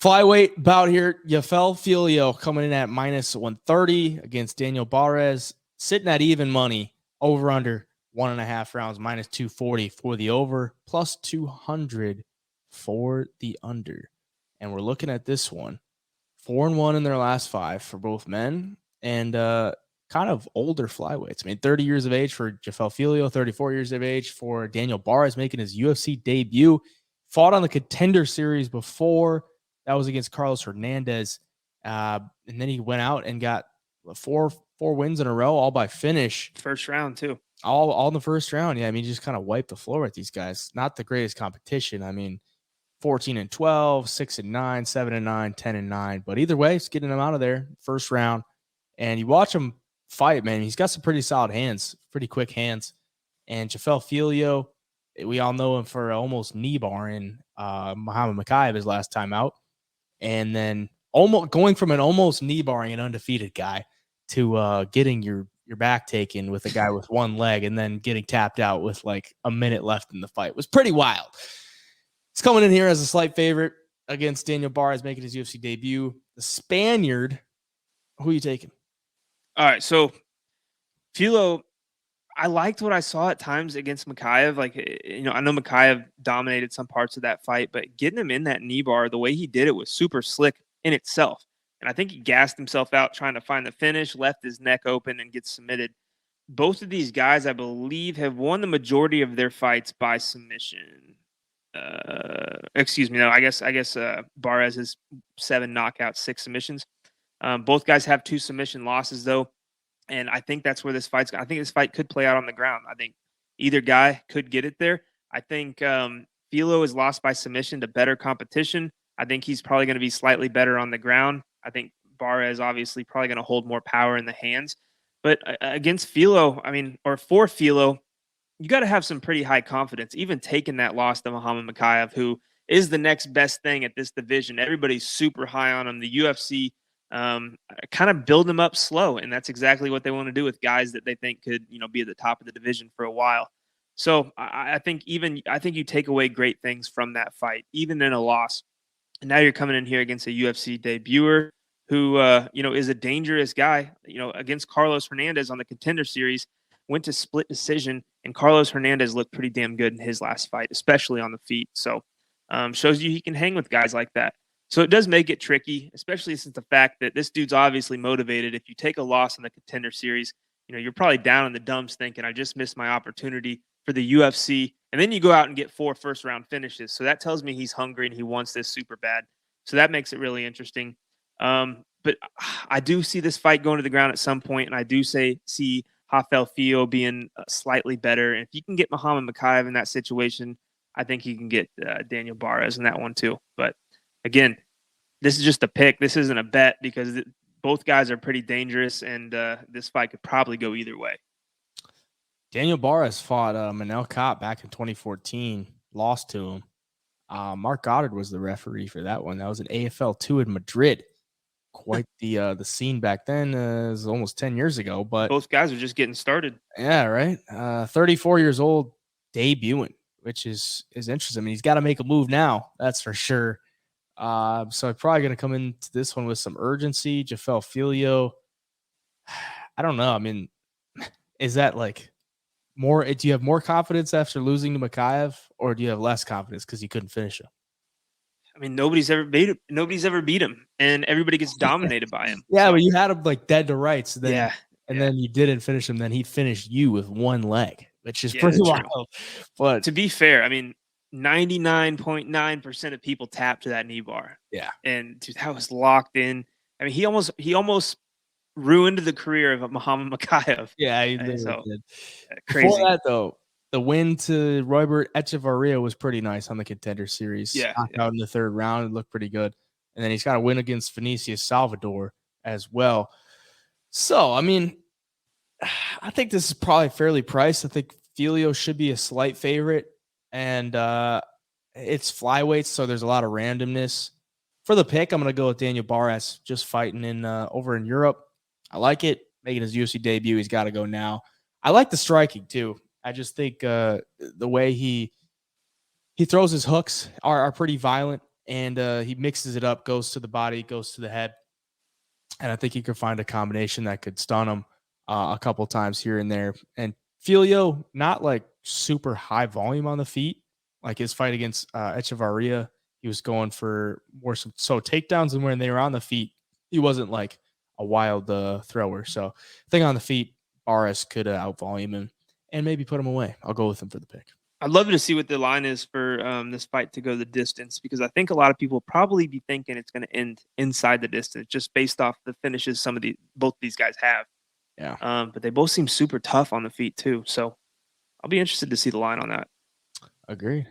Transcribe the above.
Flyweight bout here. Jafel Filho coming in at minus 130 against Daniel Barez, sitting at even money, over under 1.5 rounds, minus 240 for the over, plus 200 for the under. And we're looking at this one 4-1 in their last 5 for both men and kind of older flyweights. I mean, 30 years of age for Jafel Filho, 34 years of age for Daniel Barez, making his UFC debut. Fought on the Contender Series before. That was against Carlos Hernandez. And then he went out and got four wins in a row, all by finish. First round, too. All in the first round. Yeah, I mean, just kind of wiped the floor with these guys. Not the greatest competition. I mean, 14-12, 6-9, 7-9, 10-9. But either way, it's getting him out of there first round. And you watch him fight, man. He's got some pretty solid hands, pretty quick hands. And Jafel Filho, we all know him for almost knee barring Muhammad Mokaev his last time out. And then almost going from an almost knee barring an undefeated guy to getting your back taken with a guy with one leg and then getting tapped out with like a minute left in the fight was pretty wild. He's coming in here as a slight favorite against Daniel Barez, making his UFC debut. The Spaniard, who are you taking? All right, so Filho, I liked what I saw at times against Mokaev. Like, I know Mokaev dominated some parts of that fight, but getting him in that knee bar, the way he did it was super slick in itself. And I think he gassed himself out trying to find the finish, left his neck open, and gets submitted. Both of these guys, I believe, have won the majority of their fights by submission. Excuse me. No, I guess Barez has 7 knockouts, 6 submissions. Both guys have 2 submission losses, though. And I think that's where this fight's going. I think this fight could play out on the ground. I think either guy could get it there. I think Filho is lost by submission to better competition. I think he's probably going to be slightly better on the ground. I think Barez obviously probably going to hold more power in the hands. But against Filho, or for Filho, you got to have some pretty high confidence, even taking that loss to Muhammad Mokaev, who is the next best thing at this division. Everybody's super high on him. The UFC kind of build them up slow, and that's exactly what they want to do with guys that they think could, be at the top of the division for a while. So I think you take away great things from that fight, even in a loss. And now you're coming in here against a UFC debuter who, is a dangerous guy. Against Carlos Hernandez on the Contender Series, went to split decision, and Carlos Hernandez looked pretty damn good in his last fight, especially on the feet. So shows you he can hang with guys like that. So it does make it tricky, especially since the fact that this dude's obviously motivated. If you take a loss in the Contender Series, you're probably down in the dumps thinking, I just missed my opportunity for the UFC. And then you go out and get 4 first-round finishes. So that tells me he's hungry and he wants this super bad. So that makes it really interesting. But I do see this fight going to the ground at some point, and I do see Jafel Filho being slightly better. And if you can get Muhammad Mokaev in that situation, I think you can get Daniel Barez in that one too. But again, this is just a pick. This isn't a bet because both guys are pretty dangerous, and this fight could probably go either way. Daniel Barez fought Manel Kape back in 2014, lost to him. Mark Goddard was the referee for that one. That was an AFL 2 in Madrid. Quite the scene back then. It was almost 10 years ago. But both guys are just getting started. Yeah, right. 34 years old, debuting, which is interesting. I mean, he's got to make a move now. That's for sure. So I'm probably going to come into this one with some urgency. Jafel Filho, I don't know. I mean, is that like more? Do you have more confidence after losing to Mokaev, or do you have less confidence because you couldn't finish him? I mean, nobody's ever beat him, and everybody gets dominated by him. Yeah, so, but you had him like dead to rights. Then, and then you didn't finish him. Then he finished you with one leg, which is pretty wild. But to be fair, I mean, 99.9% of people tap to that knee bar. Yeah. And dude, that was locked in. I mean, he almost ruined the career of Muhammad Mokaev. Yeah, he literally did. Crazy. Before that, though, the win to Robert Echevarria was pretty nice on the Contender Series. Yeah. Out in the 3rd round. It looked pretty good. And then he's got a win against Vinicius Salvador as well. So, I mean, I think this is probably fairly priced. I think Filho should be a slight favorite. And it's flyweights, so there's a lot of randomness. For the pick, I'm going to go with Daniel Barez, just fighting in over in Europe. I like it. Making his UFC debut, he's got to go now. I like the striking, too. I just think the way he throws his hooks are pretty violent, and he mixes it up, goes to the body, goes to the head, and I think he could find a combination that could stun him a couple times here and there. And Filio, not like super high volume on the feet, like his fight against Echevarria, he was going for more so takedowns, and when they were on the feet, he wasn't like a wild thrower. So I think on the feet, Barez could outvolume him and maybe put him away. I'll go with him for the pick. I'd love to see what the line is for this fight to go the distance, because I think a lot of people probably be thinking it's going to end inside the distance just based off the finishes both these guys have. Yeah. But they both seem super tough on the feet too. So I'll be interested to see the line on that. Agreed.